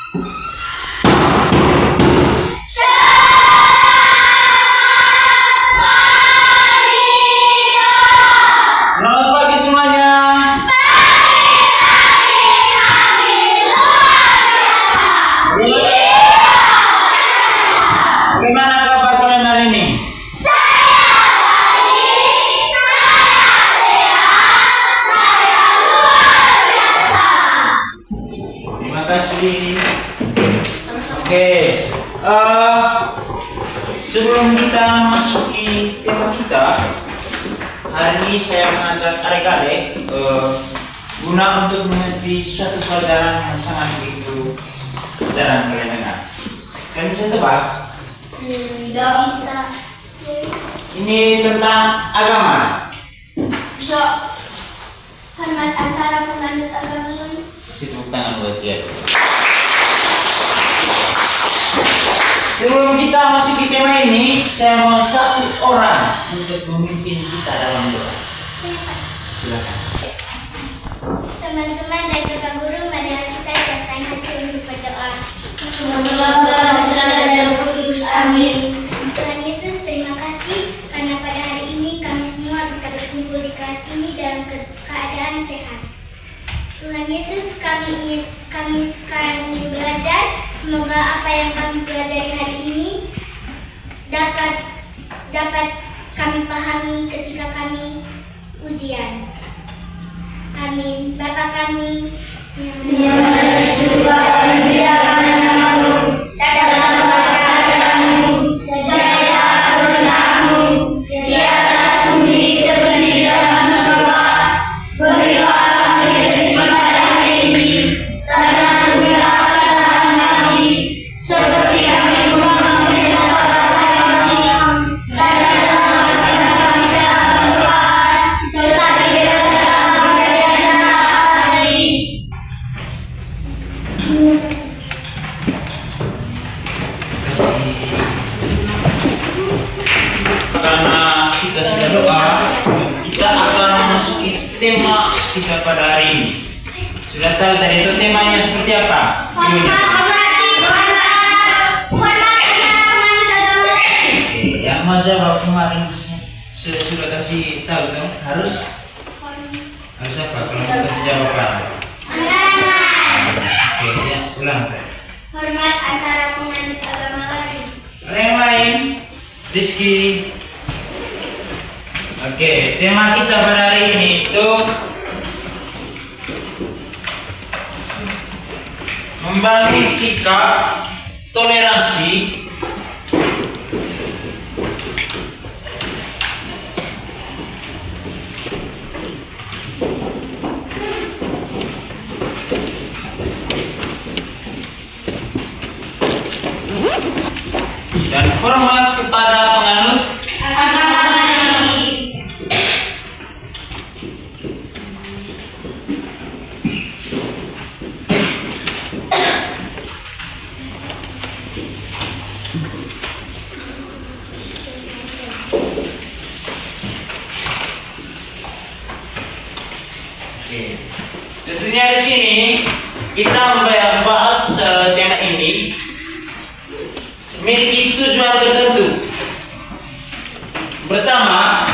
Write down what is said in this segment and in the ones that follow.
Selamat pagi semuanya. Bagaimana kabar kalian hari ini? Terima kasih. Oke, sebelum kita masuki tema kita, hari ini saya mengajak adik-adik guna untuk mengerti suatu pelajaran yang sangat begitu jarang kalian dengar. Kalian bisa tebak? Tidak bisa. Ini tentang agama. Bisa. Hormat antara penganut agama lain. Kasih tepuk tangan buat dia. Sebelum kita masuk ke tema ini, saya mau satu orang untuk memimpin kita dalam doa. Silakan. Teman-teman dan kakak guru, marilah kita siapkan hati untuk berdoa. Bapa, Putra, dan Roh Kudus. Amin. Tuhan Yesus, terima kasih karena pada hari ini kami semua bisa berkumpul di kelas ini dalam keadaan sehat. Tuhan Yesus, kami sekarang ingin belajar. Semoga apa yang kami pelajari hari ini dapat kami pahami ketika kami ujian. Amin. Bapa kami yang Ada di surga, dimuliakan namamu. Datanglah kerajaanmu. Jayalah kehendakmu di atas bumi seperti di dalam surga. Berilah kami rezeki pada hari ini, dan ampunilah kesalahan kami, seperti kami mengampuni kesalahan kami. Dan janganlah masukkan kami ke dalam pencobaan, tetapi bebaskanlah kami dari yang jahat. Karena kita sudah doa, kita akan memasuki tema kita pada hari ini. Sudah tahu tadi itu temanya seperti apa? Yang mau jawab kemarin sudah kasih tahu dong, harus apa? Kalau mau kasih jawaban. Oke, ya, ulang. hormat antara penganut agama lain. Ada yang lain? Rizky. Oke, tema kita pada hari ini itu membangun sikap toleransi dan hormat kepada penganut Agama lain. Oke. Tentunya di sini kita membahas tema ini memiliki tujuan tertentu. Pertama,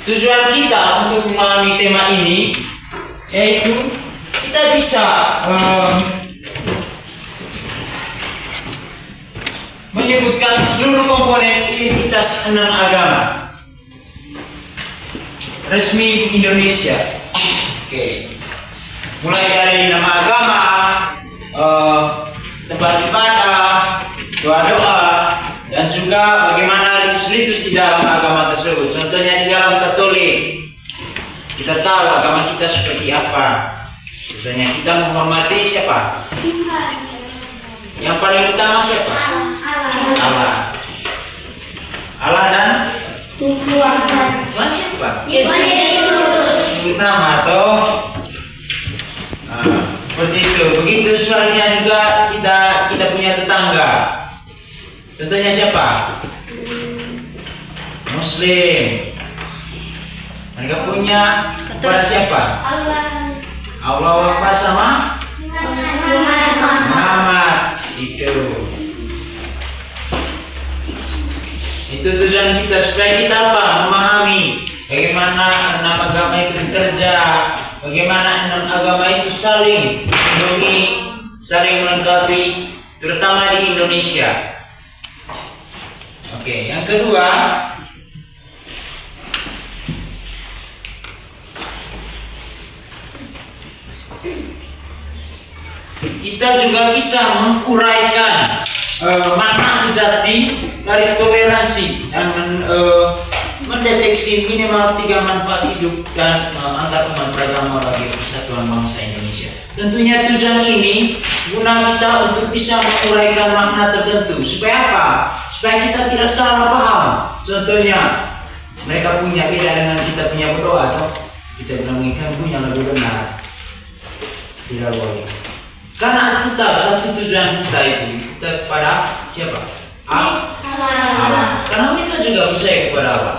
tujuan kita untuk memahami tema ini yaitu kita bisa menyebutkan seluruh komponen identitas 6 agama resmi di Indonesia. Oke. Mulai dari nama agama, tempat ibadah, doa-doa, dan juga bagaimana ritus-ritus di dalam agama tersebut. Contohnya di dalam Katolik, kita tahu agama kita seperti apa. Contohnya kita menghormati siapa? Yang paling utama siapa? Allah. Allah dan Tuhan siapa? Yesus. Nama atau seperti itu. Begitu sebaliknya juga kita punya tetangga. Contohnya siapa? Muslim. Mereka punya kepada siapa? Allah. Allah Akbar sama tujuan kita supaya kita apa? Memahami bagaimana enam agama itu bekerja, bagaimana enam agama itu saling melindungi, saling melengkapi, terutama di Indonesia. Oke, yang kedua, kita juga bisa menguraikan makna sejati dari toleransi dan mendeteksi minimal 3 manfaat hidup dan antar umat beragama bagi persatuan bangsa Indonesia. Tentunya tujuan ini guna kita untuk bisa menguraikan makna tertentu. Supaya apa? Supaya kita tidak salah paham. Contohnya, mereka punya beda dengan kita punya berdoa, atau kita bilang ikan punya lebih benar. Tidak boleh. Karena tetap satu tujuan kita itu kita kepada siapa? Allah. Karena mereka juga percaya kepada Allah.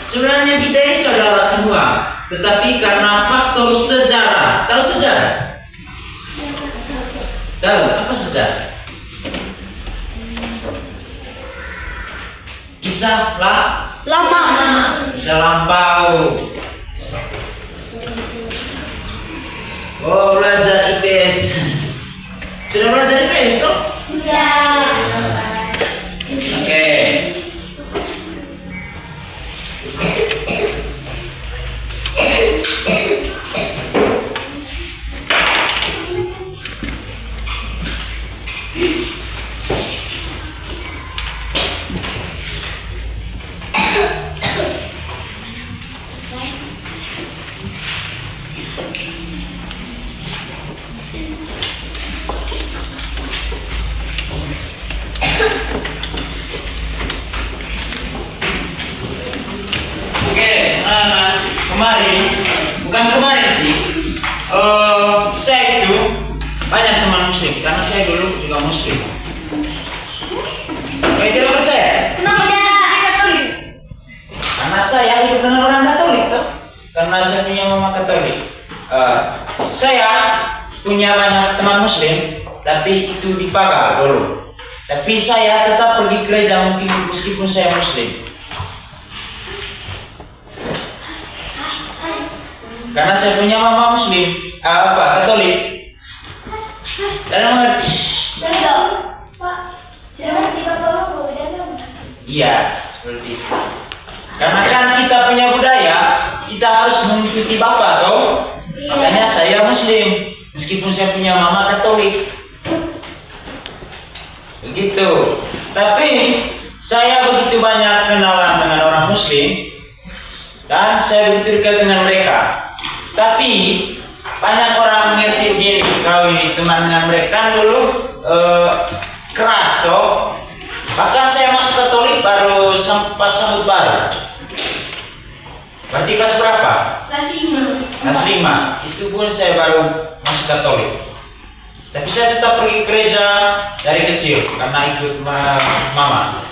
Sebenarnya kita ini saudara semua, tetapi karena faktor sejarah. Tahu sejarah? Tahu apa sejarah? Kisah Lama. Kisah lampau. Oh, belajar IPS. Sudah belajar IPS toh? Sudah. Oke. Kemarin sih, saya itu banyak teman muslim karena saya dulu juga muslim. Kamu tidak percaya? Karena saya hidup dengan orang Katolik tuh, karena saya punya mama Katolik. Saya punya banyak teman muslim, tapi itu di Pagal dulu. Tapi saya tetap pergi gereja meskipun saya muslim. Karena saya punya mama muslim, Katolik. Dan mengerti. Iya, seperti itu. Karena kan kita punya budaya, kita harus mengikuti bapak, toh. Makanya saya muslim, meskipun saya punya mama Katolik. Begitu. Tapi saya begitu banyak kenalan dengan orang muslim, dan saya begitu dekat dengan mereka. Tapi banyak orang mengerti begini, kau ini teman dengan mereka kan dulu keras toh. Bahkan saya masuk Katolik baru pas sambut baru. Berarti kelas berapa? Kelas 5. Itu pun saya baru masuk Katolik. Tapi saya tetap pergi gereja dari kecil karena ikut mama.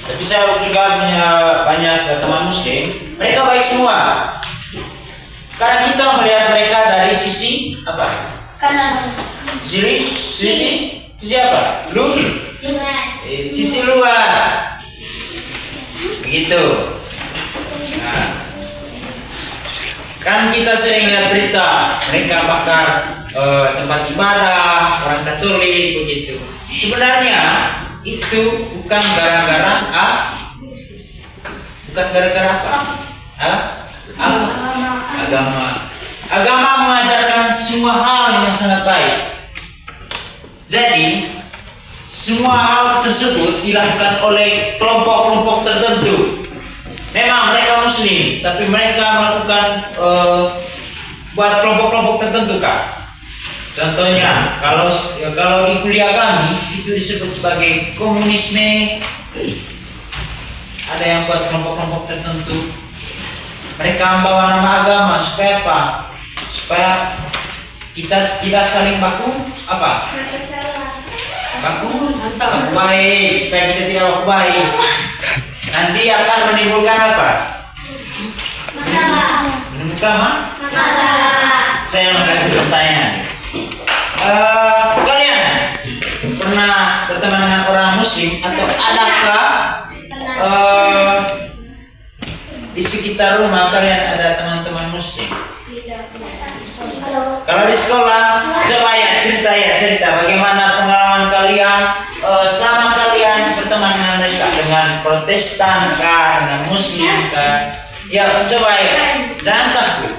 Tapi saya juga punya banyak teman muslim. Mereka baik semua. Karena kita melihat mereka dari sisi apa? Kanan. Sisi apa? Sisi luar. Begitu. Nah, kan kita sering lihat berita mereka bakar tempat ibadah orang Katolik begitu. Sebenarnya itu bukan gara-gara apa? Agama mengajarkan semua hal yang sangat baik. Jadi semua hal tersebut dilakukan oleh kelompok-kelompok tertentu. Memang mereka muslim, tapi mereka melakukan buat kelompok-kelompok tertentu kak. Contohnya kalau di kuliah kami itu disebut sebagai komunisme. Ada yang buat kelompok-kelompok tertentu. Mereka membawa nama agama supaya apa? Supaya kita tidak saling baku baik, supaya kita tidak baku baik. Nanti akan menimbulkan apa? Masalah. Saya mau kasih pertanyaan. Kalian pernah berteman dengan orang muslim atau adakah di sekitar rumah kalian ada teman-teman muslim? Kalau di sekolah, coba ya cerita bagaimana pengalaman kalian selama kalian berteman dengan mereka, dengan Protestan kah, dengan Muslim kah? Ya, coba ya, jangan takut.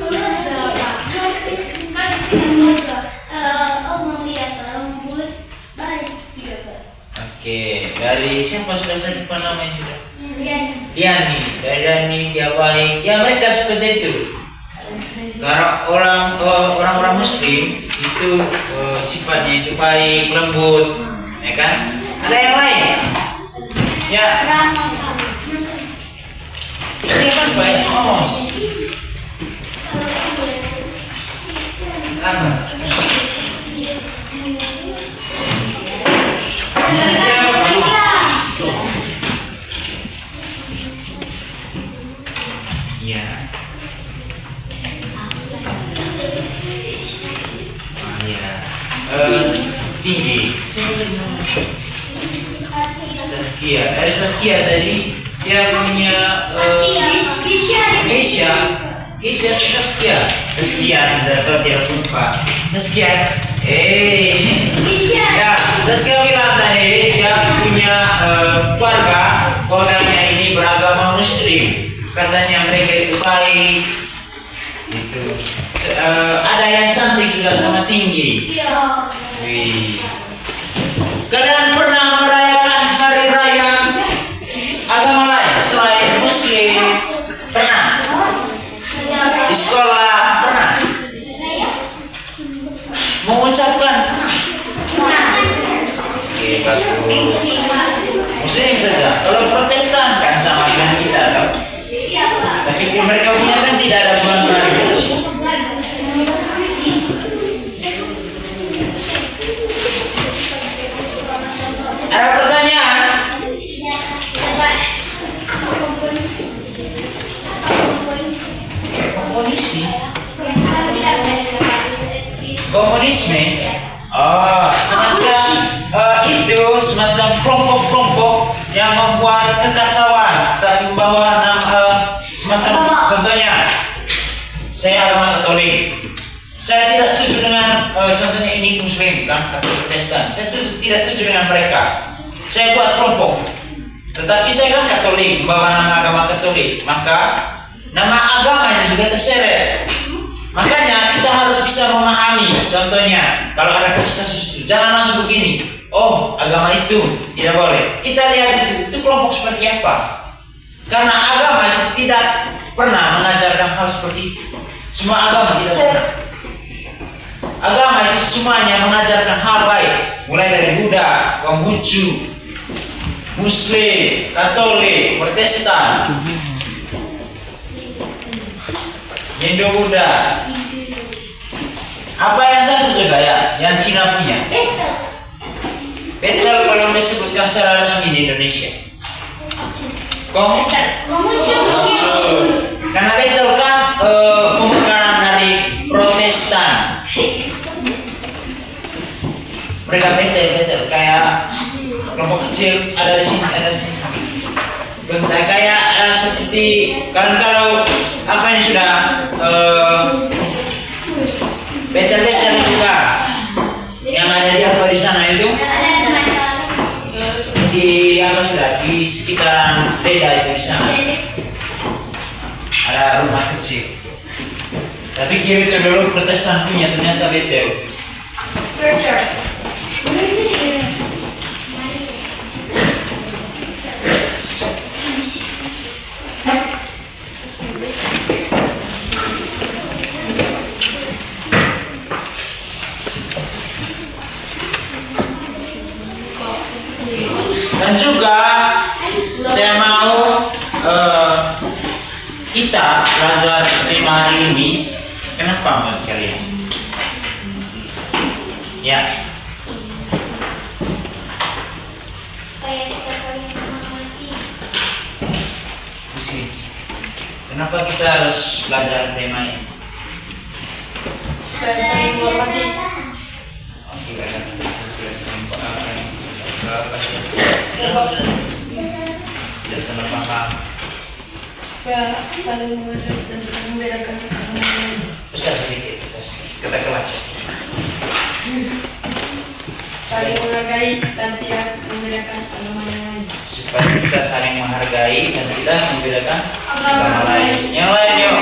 Oke, dari siapa sudah saya lupa namanya sudah? Liani, dari Liani dia baik. Ya mereka seperti itu. Karena orang-orang Muslim itu sifatnya itu baik, lembut, ya kan? Ada yang lain? Ya. Ini kan baik ngomong. Apa? Ya. Tinggi. Saskia. Dari Saskia tadi dia punya Saskia saya tidak lupa. Saskia. Ya, Saskia bilang tadi dia punya keluarganya ini beragama Muslim. Katanya mereka itu baik. Itu ada yang cantik juga sama tinggi. Wih. Kalian pernah merayakan hari raya agama lain selain Muslim? Pernah? Di sekolah pernah? Mengucapkan? Oke, bagus. Muslim saja. Kalau Protestan kan sama dengan kita, kan? Tapi mereka punya kan tidak ada bulan baru. Ada pertanyaan? Komunisme? Oh, semacam itu semacam kelompok-kelompok yang membuat kekacauan dan membawa semacam contohnya saya agama Katolik. Saya tidak setuju dengan contohnya ini Muslim kan atau Protestan. Saya tidak setuju dengan mereka. Saya buat kelompok. Tetapi saya kan Katolik, membawa nama agama Katolik, maka nama agamanya juga terseret. Makanya kita harus bisa memahami. Contohnya, kalau ada kasus-kasus itu, jangan langsung begini. Oh, agama itu tidak boleh. Kita lihat itu kelompok seperti apa. Karena agama itu tidak pernah mengajarkan hal seperti itu. Semua agama tidak pernah. Agama itu semuanya mengajarkan hal baik. Mulai dari Buddha, Konghucu, Muslim, Katolik, Protestan, Hindu-Buddha. Apa yang satu juga ya, yang Cina punya? Betel kalau disebutkan secara resmi di Indonesia. Karena betel kan pemekaran dari Protestan. Mereka betel kayak kelompok kecil ada di sini. Bentar kayak seperti kalau apa ini sudah betel juga yang ada di apa di sana itu di apa sudah di sekitaran Beda itu di sana ada rumah kecil. Tapi kiri itu dulu Protestan punya ternyata betel. Dan juga saya mau kita belajar tema hari ini. Kenapa menurut kalian? Ya. Kenapa kita harus belajar tema ini? salah paham. Supaya saling menghargai dan tidak membedakan agama lain. Besar sedikit, kata kelas. Saling menghargai dan tidak membedakan agama yang lain. Supaya kita saling menghargai dan tidak membedakan agama lain. Yang lain yuk.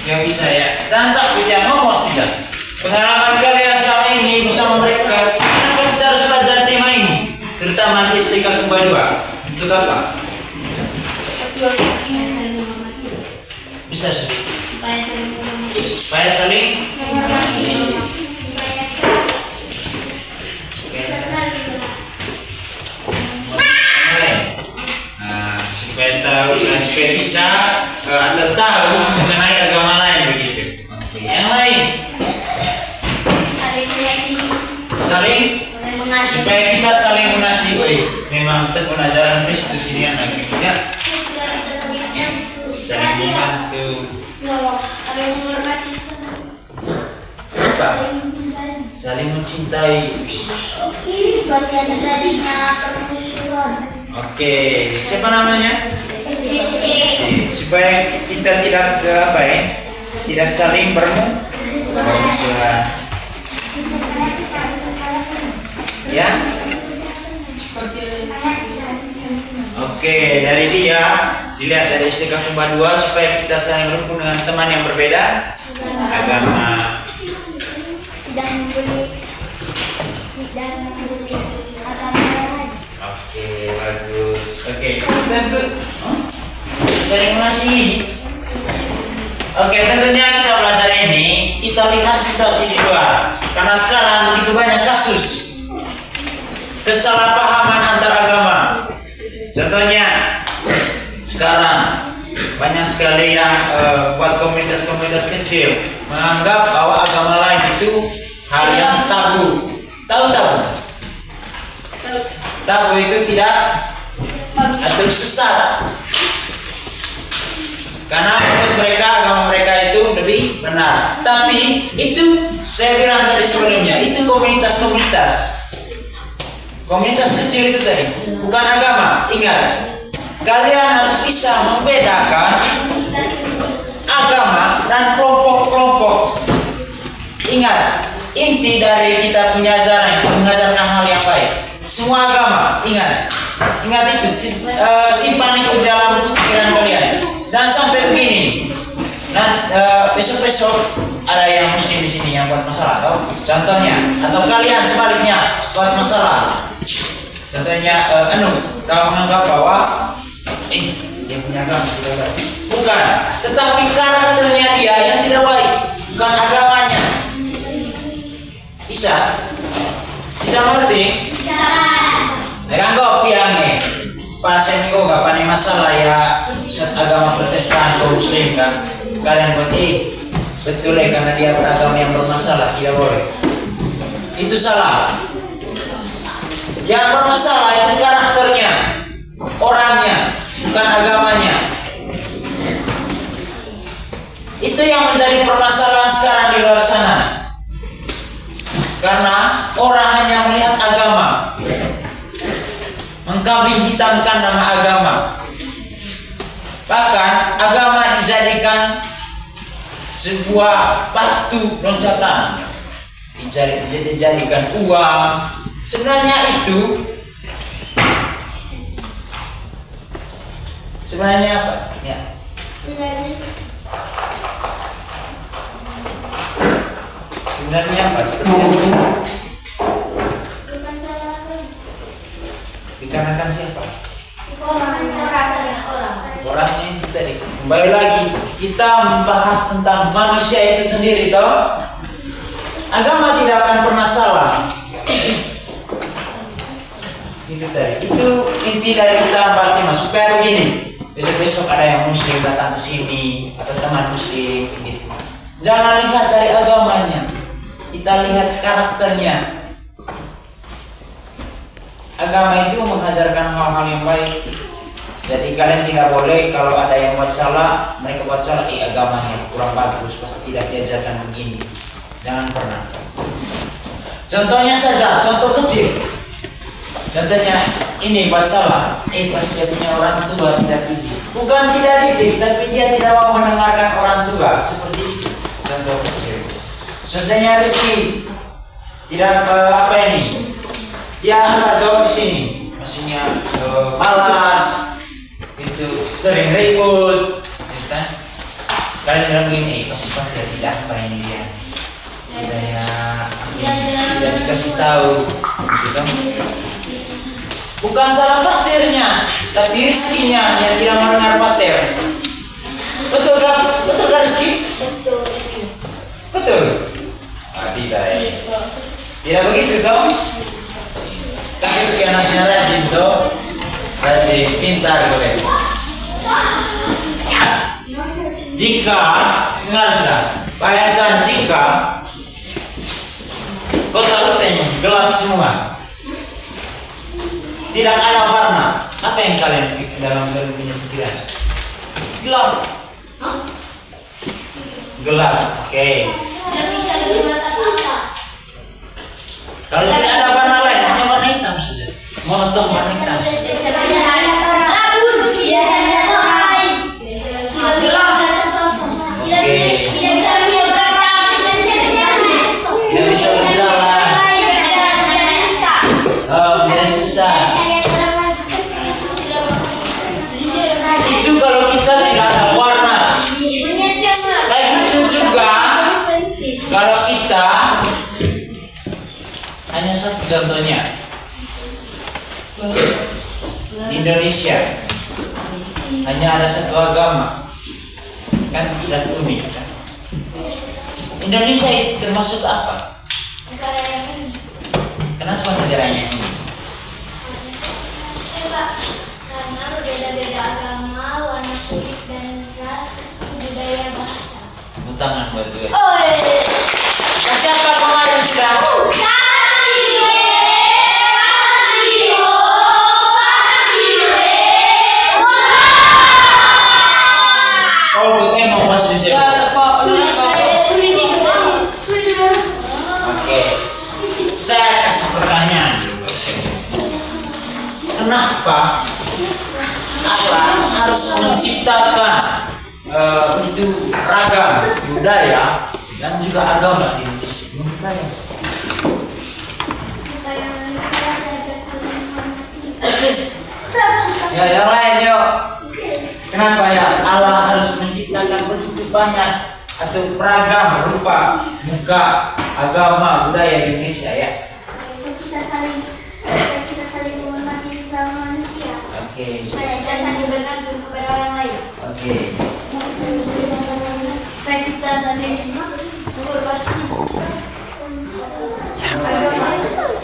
Yang bisa ya. Jangan takut ya, ngomong saja. Pengalaman kalian selama ini bersama mereka, kenapa kita harus belajar tema ini? Terutama di STK Kumba 2. Untuk apa? Saling menghormati. Bisa sedikit. Supaya saling menghormati. Supaya saling supaya tahu, supaya bisa atau tahu mengenai agama lain begitu. Oke. Yang lain Saling mengasihi. saling Mengasihi. supaya kita saling mengasihi. Memang tekun ajaran Kristus ini anak ya. Saling membantu. Saling menghormati sesama. Apa? Saling mencintai. Bagi terjadinya permusuhan. Oke. Siapa namanya? C. Supaya kita tidak apa ya? Tidak saling bermusuhan. Ya. Oke, dari dia dilihat dari STK Kumba 2 supaya kita saling rukun dengan teman yang berbeda agama. Tidak memberi agama lain. Oke, bagus. Oke, tentu saling mengasihi. Oke, tentunya kita belajar ini kita lihat situasi di luar. Karena sekarang begitu banyak kasus kesalahpahaman antar agama. Contohnya sekarang banyak sekali yang buat komunitas-komunitas kecil menganggap bahwa agama lain itu hal yang tabu. Tahu tabu? Tabu itu tidak atau sesat. Karena menurut mereka agama mereka itu lebih benar. Tapi itu saya bilang tadi sebelumnya itu komunitas-komunitas. Komunitas kecil itu tadi, bukan agama. Ingat, kalian harus bisa membedakan agama dan kelompok-kelompok. Ingat, inti dari kita punya ajaran itu mengajarkan hal yang baik. Semua agama, ingat itu, simpan itu dalam pikiran kalian. Dan sampai begini, besok-besok ada yang muslim di sini yang buat masalah, tau? Contohnya, atau kalian sebaliknya buat masalah. Contohnya, kau menganggap bahwa dia punya agama tidak baik. Bukan, tetapi karakternya dia yang tidak baik, bukan agamanya. Bisa mengerti? Bisa. Kan kau piangnya, pasien kau gak panik masalah ya agama Protestan atau Muslim kan? Kalian buat betul ya karena dia beragama yang bermasalah tidak boleh. Itu salah. Yang bermasalah itu karakternya, orangnya, bukan agamanya. Itu yang menjadi permasalahan sekarang di luar sana. Karena orang hanya melihat agama, mengkambing hitamkan nama agama. Bahkan agama dijadikan sebuah batu loncatan, dijadikan uang. Sebenarnya itu apa? Ya. Sebenarnya apa? Dikarenakan siapa? Orangnya itu tadi. Kembali lagi kita membahas tentang manusia itu sendiri, toh. Agama tidak akan pernah salah. Itu tadi. Itu inti dari kita bahas tema. Supaya begini, besok-besok ada yang muslim datang ke sini atau teman muslim gitu. Jangan lihat dari agamanya, kita lihat karakternya. Agama itu mengajarkan hal-hal yang baik. Jadi kalian tidak boleh kalau ada yang buat salah, mereka buat salah, agamanya kurang bagus, pasti tidak diajarkan begini. Jangan pernah. Contohnya saja, contoh kecil. Contohnya ini buat salah. Pas dia punya orang tua tidak didik. Bukan tidak didik, tapi dia tidak mau mendengarkan orang tua. Seperti itu. Contoh kecil. Contohnya Rizky. Tidak apa ini? Dia ada di sini. Maksudnya malas. Itu sering ribut. Gitu. Kalian bilang begini, pasti dia tidak apa ini dia. Tidak dikasih tahu. Gitu. Bukan salah paternya, tapi Rizky-nya yang tidak mendengar pater. Betul kan Rizky? Betul. Tidak. Tidak begitu toh? Kan Rizky anaknya rajin toh, rajin, pintar boleh. Jika, dengar sudah, bayangkan jika kota Luteng gelap semua. Tidak ada warna. Apa yang kalian pikir dalam punya pikiran? Gelap. Gelap. Oke. Kalau tidak ada warna lain, hanya warna hitam saja. Monoton warna hitam. Tidak bisa berjalan. Tidak susah. Itu kalau kita tidak ada warna. Kayak itu juga kalau kita hanya satu contohnya di Indonesia hanya ada satu agama, kan tidak unik kan? Indonesia itu termasuk apa? Kenapa negaranya ini? Karena berbeda-beda agama, warna kulit dan ras, budaya, bahasa. Tepuk tangan buat gue. Kasih apa kemarin sudah? Oh, gue mau pas di sini. Oke. Saya kasih pertanyaan. Kenapa Allah harus menciptakan itu ragam budaya dan juga agama di Indonesia? Supaya manusia dapat saling menghormati. Ya, yang lain yuk. Kenapa ya Allah harus menciptakan begitu banyak atau beragam rupa muka agama budaya di Indonesia ya? Supaya kita saling menghormati sesama manusia. Oke. Supaya kita saling bergantung kepada orang lain. Oke. Supaya kita saling menghormati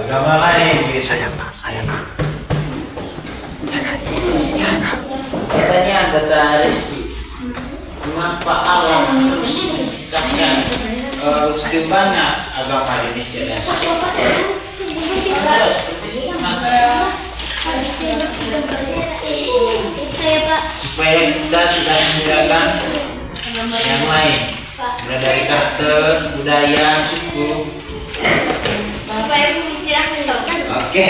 Agama lain. Saya Pak. Pertanyaan kata Rizky, kenapa Allah harus menciptakan begitu banyak agama di Indonesia dan supaya kita tidak menggunakan yang lain, mulai dari karakter, budaya, suku. supaya pemikiran misalkan Oke,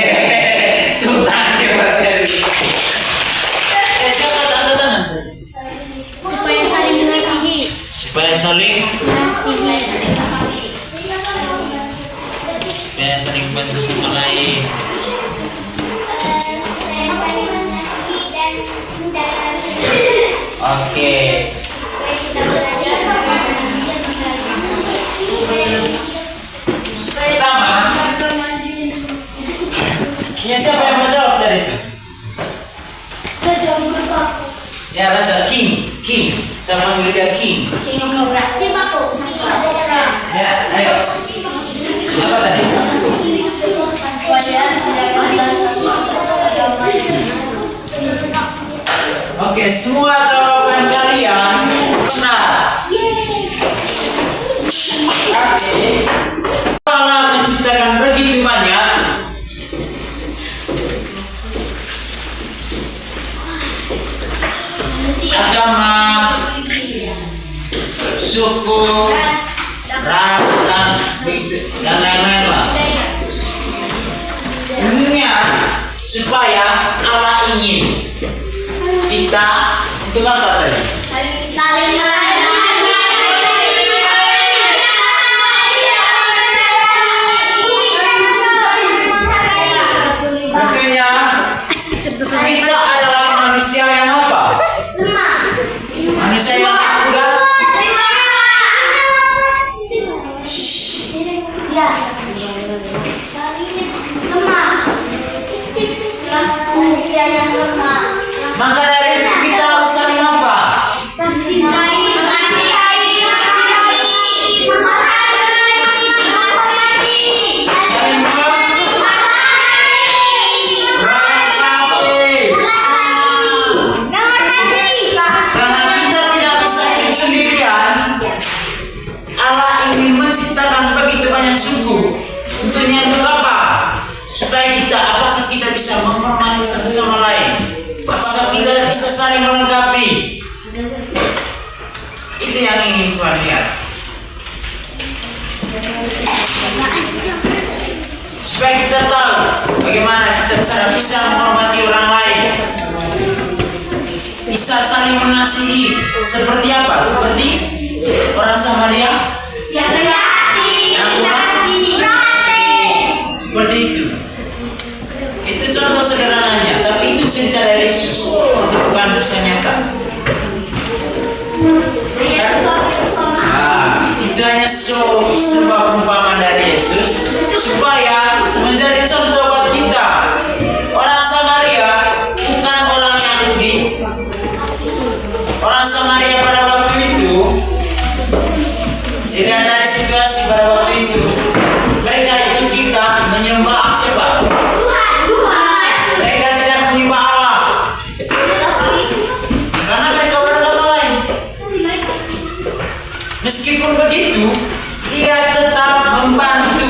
tuntangan materi. Siapa tanda tangan? supaya saling mengasihi Supaya saling bantu sama lain. Oke. Pertama, ya siapa yang mau jawab dari itu? Ya Raja King. Saya panggil dia King. Ya, ayo. Apa tadi? Oke, semua jawaban kalian benar. Oke. Allah menciptakan begitu banyak agama, suku, ras, dan lain-lain lah. Dunia supaya Allah ingin kita untuk apa tadi? Saling Tentunya kita adalah manusia yang apa? Manusia yang mudah. Manusia yang lemah. Maka dari itu kita harus saling apa? Mencintai, mengasihi, Saling karena kita tidak bisa hidup sendirian. Allah ingin menciptakan begitu banyak suku. Tentunya untuk apa? Supaya apakah kita bisa menghormati satu sama lain? Apakah kita bisa saling melengkapi? Itu yang ingin Tuhan lihat. Supaya kita tahu bagaimana kita cara bisa menghormati orang lain, bisa saling mengasihi. Seperti apa? Seperti orang Samaria. Seperti itu. Itu contoh sederhananya, tapi itu cerita dari Yesus. Itu bukan kisah nyata. Itu hanya sebuah perumpamaan dari Yesus supaya menjadi contoh buat kita. Orang Samaria bukan orang Yahudi. Orang Samaria pada waktu itu, dilihat dari situasi pada waktu itu, mereka itu kita menyembah siapa? Mereka tidak menyembah Allah karena mereka beragama lain. Meskipun begitu, dia tetap membantu.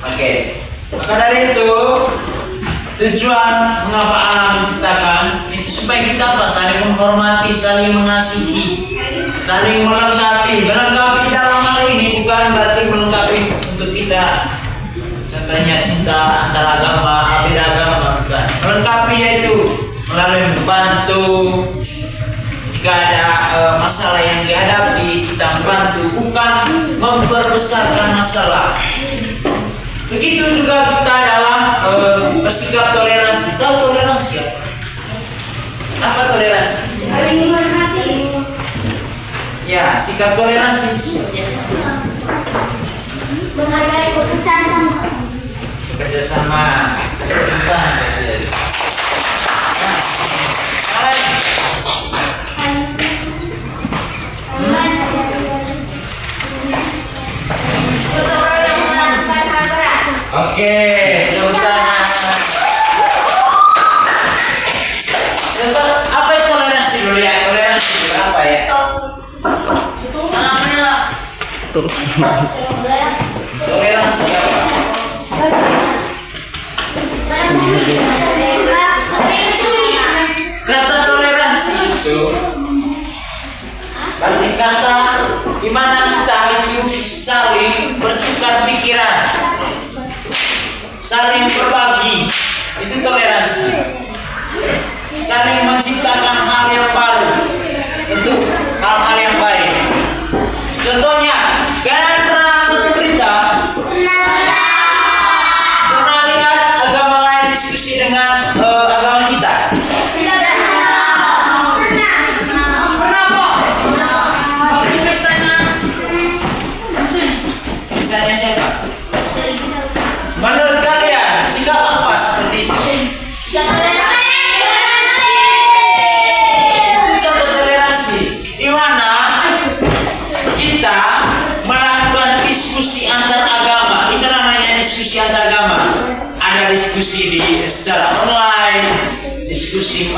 Oke, maka dari itu tujuan mengapa Allah menciptakan itu supaya kita apa? Saling menghormati, saling mengasihi, saling melengkapi. Melengkapi dalam hal ini bukan berarti melengkapi untuk kita. Contohnya cinta antar agama, beda agama, bukan. Melengkapi yaitu melalui membantu. Jika ada masalah yang dihadapi, kita membantu, bukan memperbesarkan masalah. Begitu juga kita dalam bersikap toleransi. Tahu toleransi apa? Apa toleransi? Saling menghormati. Ya, sikap toleransi seperti apa? Menghargai keputusan sama. Kerjasama, keseimbangan. Oke, tepuk tangan. Apa itu toleransi dulu ya? Toleransi itu apa ya? Toleransi apa? Kata toleransi itu berarti kata di mana kita itu saling bertukar pikiran, saling berbagi. Itu toleransi. Saling menciptakan hal yang baru untuk hal-hal yang baik. Contohnya, kalian pernah nonton berita? Pernah lihat agama lain diskusi dengan agama kita? Misalnya siapa? Menurut kalian sikap apa seperti itu? Itu contoh toleransi di mana kita melakukan diskusi antar agama. Itu namanya diskusi antar agama. Ada diskusi secara online, diskusi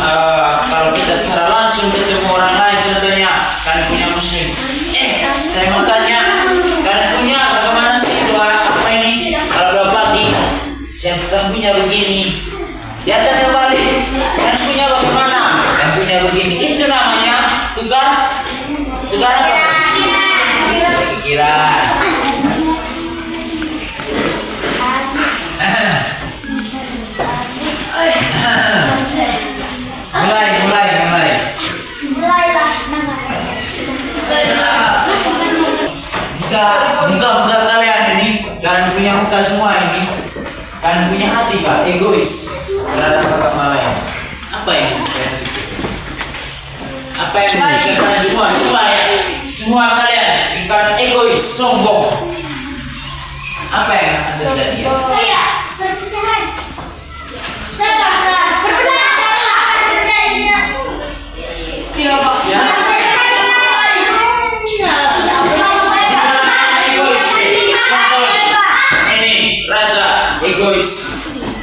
kalau kita secara langsung ketemu orang lain. Contohnya kalian punya muslim. Saya mau tanya, kalian punya bagaimana sih doa apa ini? Kalau doa pagi, saya punya begini. Dia tanya balik, kalian punya bagaimana? Kalian punya begini. Itu namanya tukar apa? Pikiran. mulai. Mulailah. Jika muka-muka kalian ini, kalian punya muka semua ini, kalian punya hati Pak, egois terhadap agama lain. Apa yang kalian pikir? Apa yang dipikirkan kalian semua ya? Semua kalian ikan egois, sombong. Apa yang akan terjadi ya? Kayak perpecahan. Salah. Ya. Ini raja egois.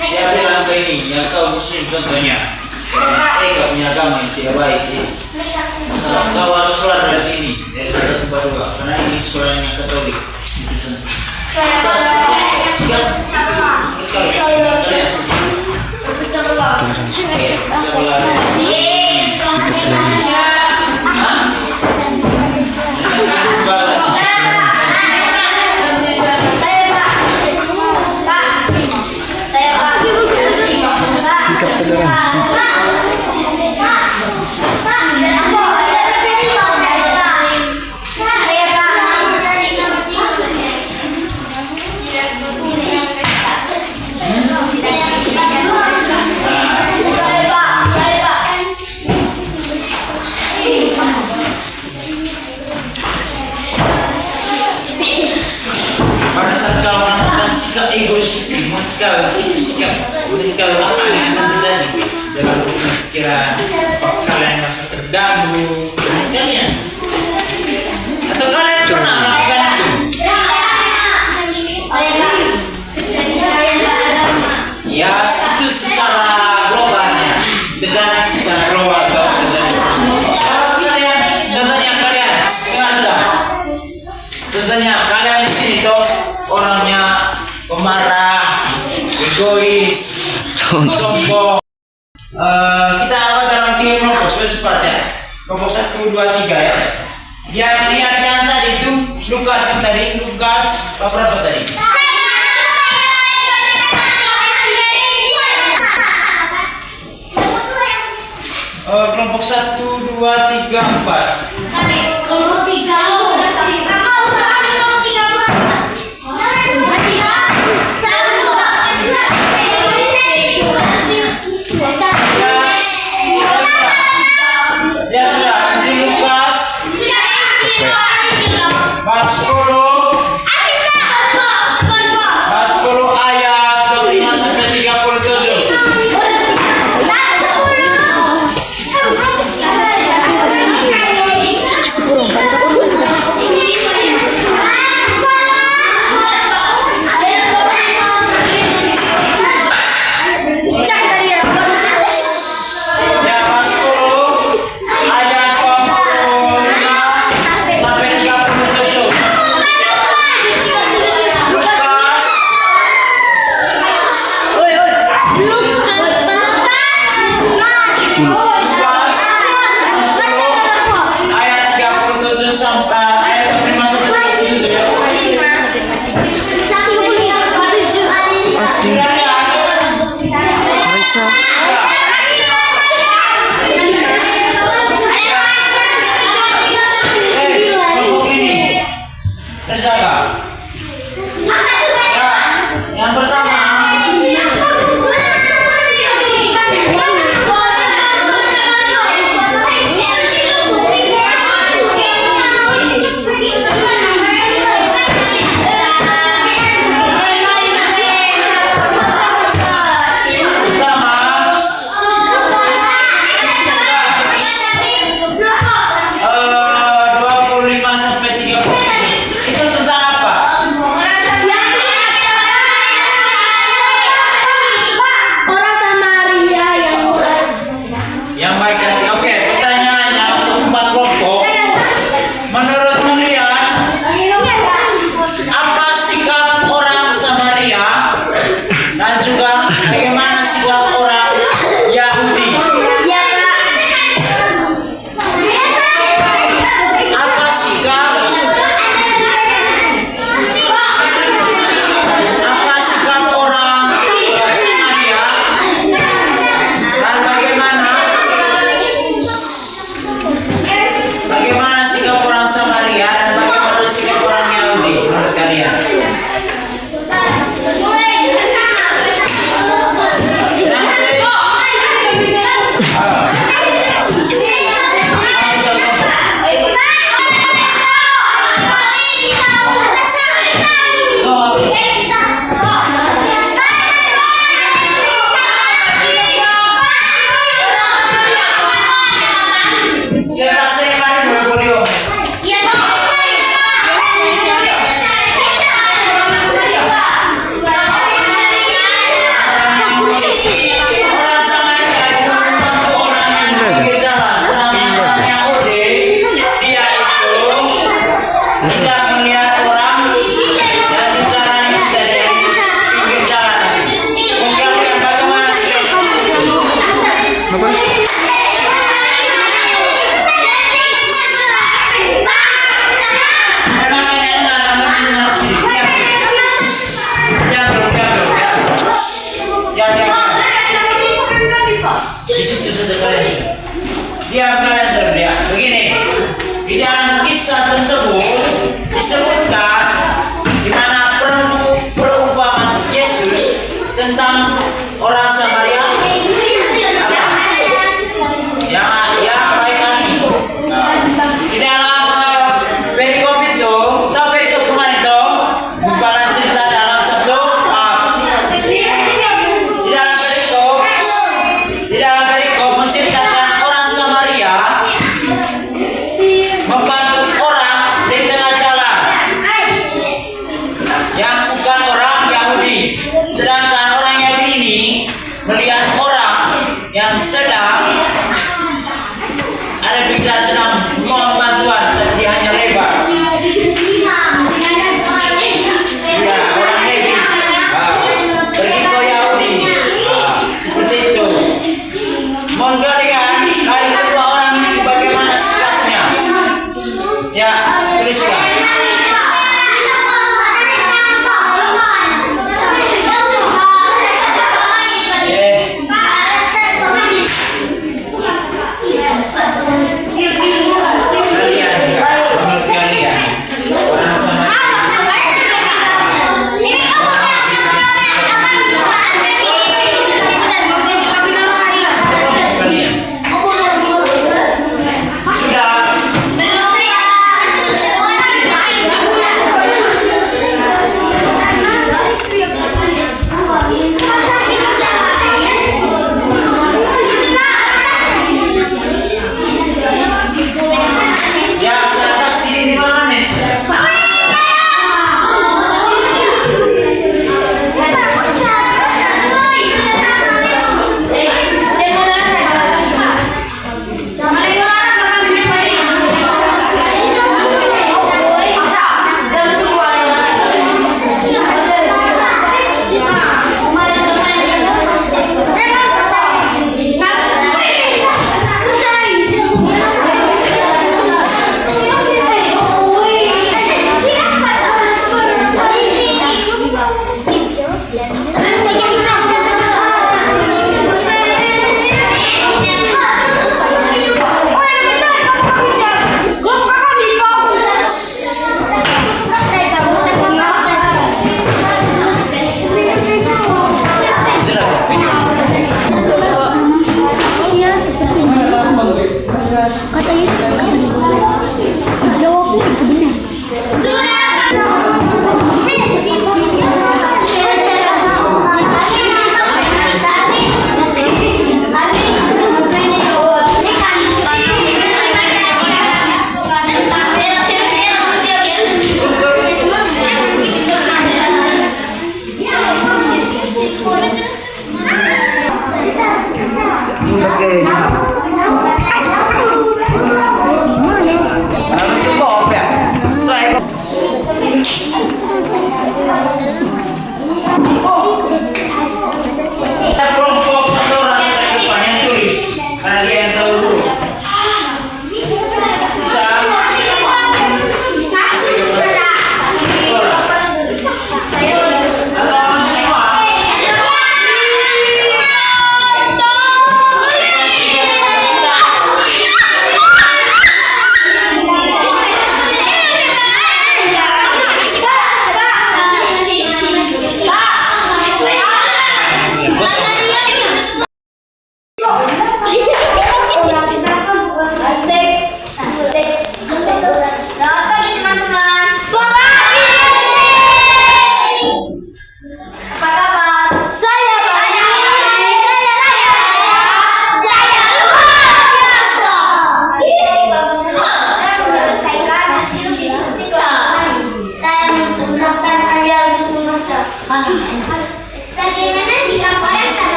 Dia bilang ke ini, ya kau muslim contohnya. Kau punya agama yang tidak baik. Kau harus keluar dari sini, dari satu tempat dua, karena ini suaranya Katolik. Pada saat kau merasakan sikap egois ketika apa yang akan terjadi dalam pikiran kalian merasa terganggu, kalian atau kalian pernah melakukan itu? Ya, itu secara globalnya, secara global kalau terjadi. Kalau kalian, contohnya kalian, contohnya kalian di sini tuh orangnya pemarah, egois, sombong. Kita awal dalam 3 kelompok seperti kelompok 1, 2, 3 ya. Yang lihatnya tadi itu Lukas berapa tadi? Kelompok 1, 2, 3, 4. Kelompok 3. Ya sudah, Injil Lukas bab 10 ayat 25 sampai 37. Ya, bab 10 ayat 25 sampai 37. Lukas ayat 37 sampai ayat 25 sampai 37 ya. Kelompok ini terjaga. Ya, yang pertama Diam kalian saudara. Begini, di dalam kisah tersebut disebutkan di mana perumpamaan Yesus tentang orang Samaria yang baik hati. Di dalam perikop itu, tahu perikop kemarin itu, bukan cerita dalam satu di dalam perikop menceritakan orang Samaria membantu orang di tengah jalan yang bukan orang Yahudi. Sedangkan orang Yahudi ini melihat orang yang sedang ada bicara sedang mohon bantuan, tapi dia hanya lebar. Ya, orang Levi. Pergi ke Yahudi. Seperti itu. Mohon kalian, hari kedua orang ini bagaimana sikapnya? Ya, teruskan. Kata Yesus kami, jawabmu itu benar.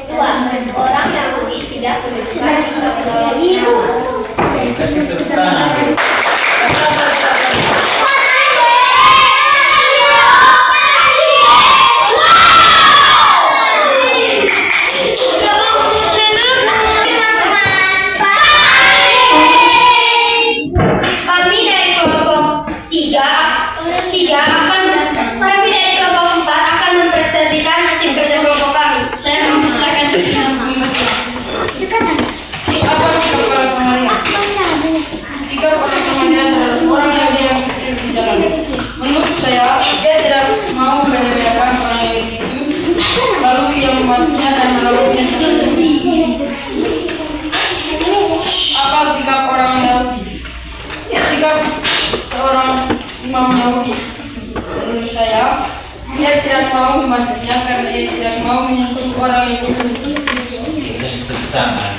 2. Orang Yahudi tidak menunjukkan sikap menolongnya. Kasih tepuk tangan. Kami dari kelompok 4 akan mempresentasikan hasil kerja kelompok kami. Saya mempersilakan Apa sikap orang Samaria? Sikap orang Samaria terhadap orang Yahudi yang berpikir di jalan. Menurut saya, dia tidak mau membedakan orang Yahudi itu, lalu ia membantunya dan merawatnya seperti. Apa sikap orang Yahudi? Sikap seorang imam Yahudi. Menurut saya, dia tidak mau membantunya karena dia tidak mau menyentuh orang yang berdosa. Kasih tepuk tangan.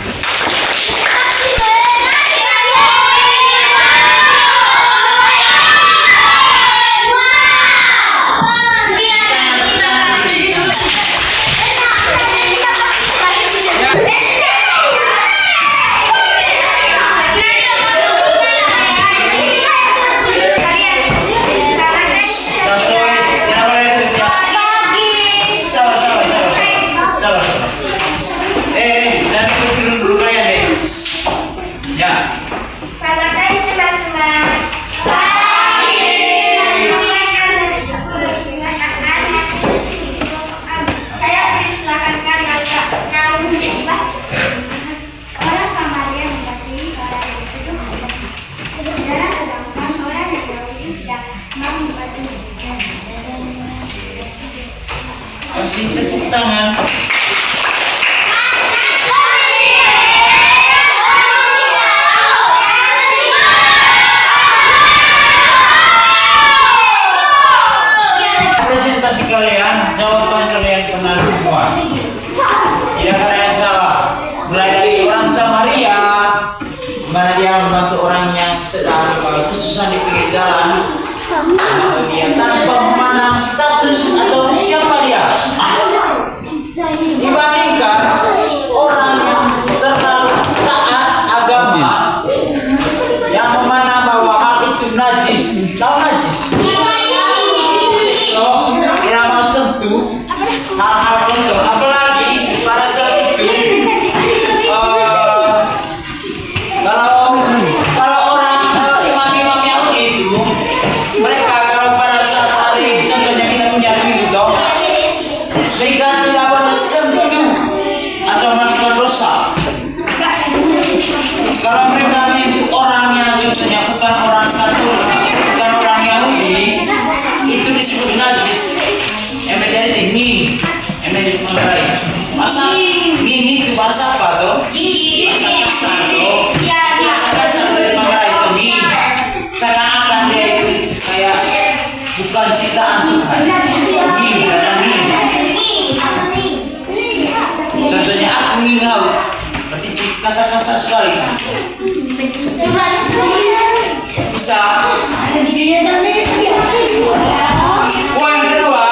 Kasih tepuk tangan. Presentasi kalian, jawaban kalian benar semua. Tidak ada yang salah. Mulai dari orang Samaria, mana dia membantu orang yang sedang kesusahan di pinggir jalan. Lalu dia tanpa memandang status atau siapa dia. Dibandingkan orang yang terlalu taat agama yang memandang bahwa hal itu najis. Tahu najis? Oh, tidak mau sentuh hal-hal kotor. Apalagi pada saat itu kalau orang imam-imam Yahudi itu, mereka kalau pada saat hari contohnya kita punya minggu, mereka tidak boleh sentuh atau melakukan dosa. Kalau mereka itu orang yang contohnya bukan orang Katolik, bukan orang Yahudi, itu disebut najis. Jadi ini jadi mengenai masa ini itu bahasa apa tuh? Bahasa kasar tuh. Bahasa kasar dari mengenai itu ini. Seakan-akan dia itu kayak bukan ciptaan Tuhan. Ini kata ini. Contohnya aku ngingau, berarti kata kasar sekali kan? Bisa. Poin kedua,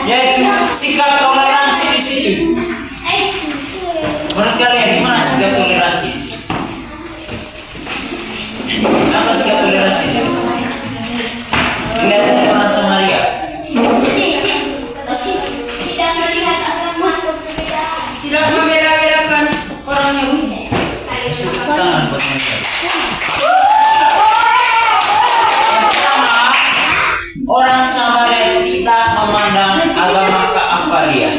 yaitu sikap toleransi di situ. Menurut kalian gimana sikap toleransi? Apa sikap toleransi di situ? Lihat orang Samaria. Tidak membeda-bedakan orang Yahudi. Tangan buat mereka. Yang pertama, orang Samaria tidak memandang agama ke apa dia.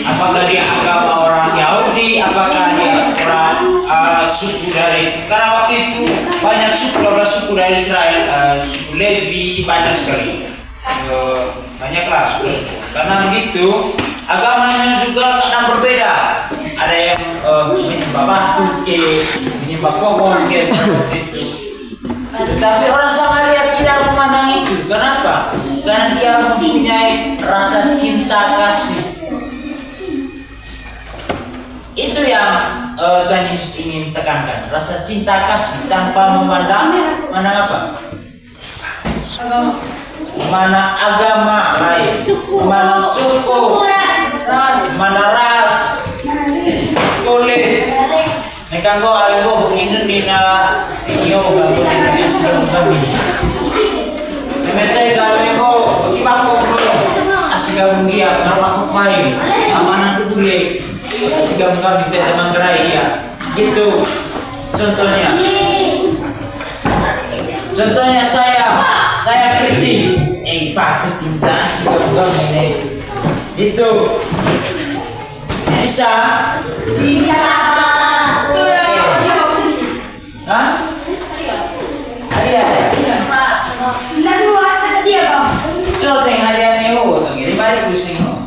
Apakah dia agama orang Yahudi, apakah dia orang suku dari, karena waktu itu banyak suku, 12 suku dari Israel, suku Levi banyak sekali. Banyaklah suku. Karena begitu agamanya juga kadang berbeda. Ada yang menyembah batu, menyembah pohon, itu. Tetapi orang Samaria tidak memandang itu. Kenapa? Karena dia mempunyai rasa cinta kasih. Itu yang Tuhan Yesus ingin tekankan. Rasa cinta kasih tanpa memandang mana apa? Agama. mana agama lain, mana suku, mana ras, kulit. Nekanggo algo bungin ni na iyo gabo ni asgam kami. Nemetay kami ko pagibako ko asgam giya karma ko pay amanan dudule asgam kami teman gerai ya. Gitu contohnya. Contohnya saya kritik, Pak ketinta asgam kami ini. Itu bisa. Hah? Hadiah ya? So, teng hadiah ni ho, teng ini mari pusing ho.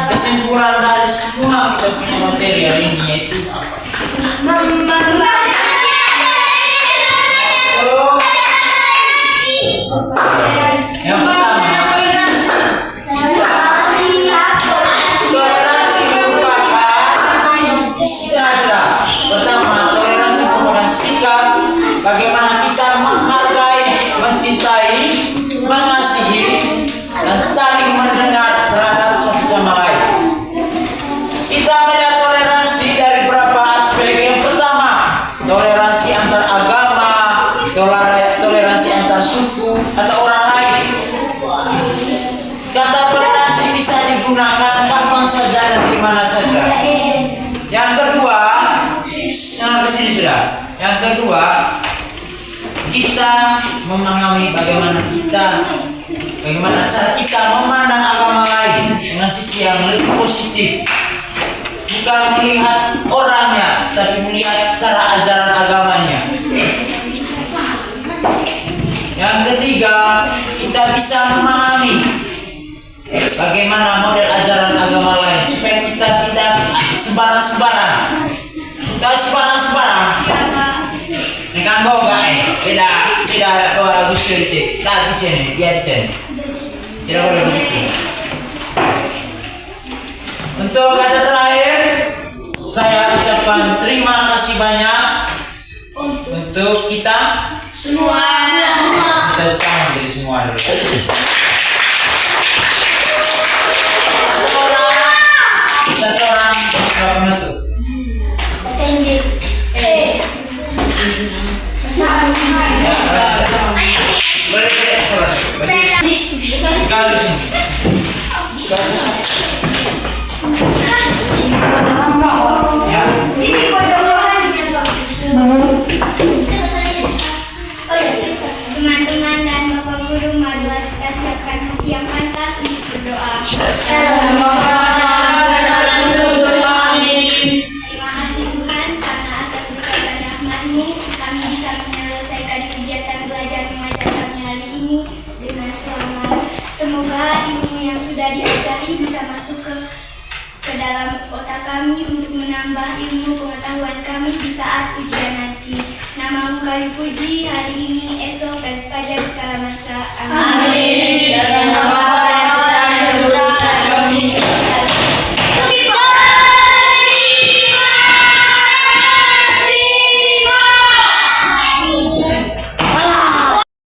Kesimpulan dari semua kita punya materi hari ini yaitu apa? Yang pertama, toleransi merupakan sikap bagaimana kita menghargai, mencintai, mengasihi, dan saling mendengar terhadap satu sama lain. Kita melihat toleransi dari beberapa aspek. Yang pertama, toleransi antar agama, toleransi antar suku atau orang lain. Kata toleransi bisa digunakan kapan saja dan di mana saja. Yang kedua, kesini sudah. Yang kedua, kita memahami bagaimana cara kita memandang agama lain dengan sisi yang lebih positif. Bukan melihat orangnya, tapi melihat cara ajaran agamanya. Yang ketiga, kita bisa memahami bagaimana model ajaran agama lain supaya kita tidak sembarang-sembarang. Kalau sembarang-sembarang, ini kan kau enggak tidak doa Agus Yuriti, tak di sini, biar di sini. Tidak boleh begitu. Untuk kata terakhir, saya ucapkan terima kasih banyak untuk kita semua. Kita tangan dari semua dulu. Satu orang berapa menit? Baca Injil. Ya, boleh saudara. Kalau sini. Ya. Teman-teman dan Bapak Guru, marilah kita siapkan hati yang pantas untuk berdoa. Terima kasih Tuhan karena atas berkat dan rahmat-Mu kami bisa menyelesaikan kegiatan belajar mengajar kami hari ini dengan selamat. Semoga ilmu yang sudah diajari bisa masuk ke dalam otak kami untuk menambah ilmu pengetahuan kami di saat ujian nanti. Nama-Mu kami puji hari ini, esok, dan sepanjang segala masa. Amin. Amin.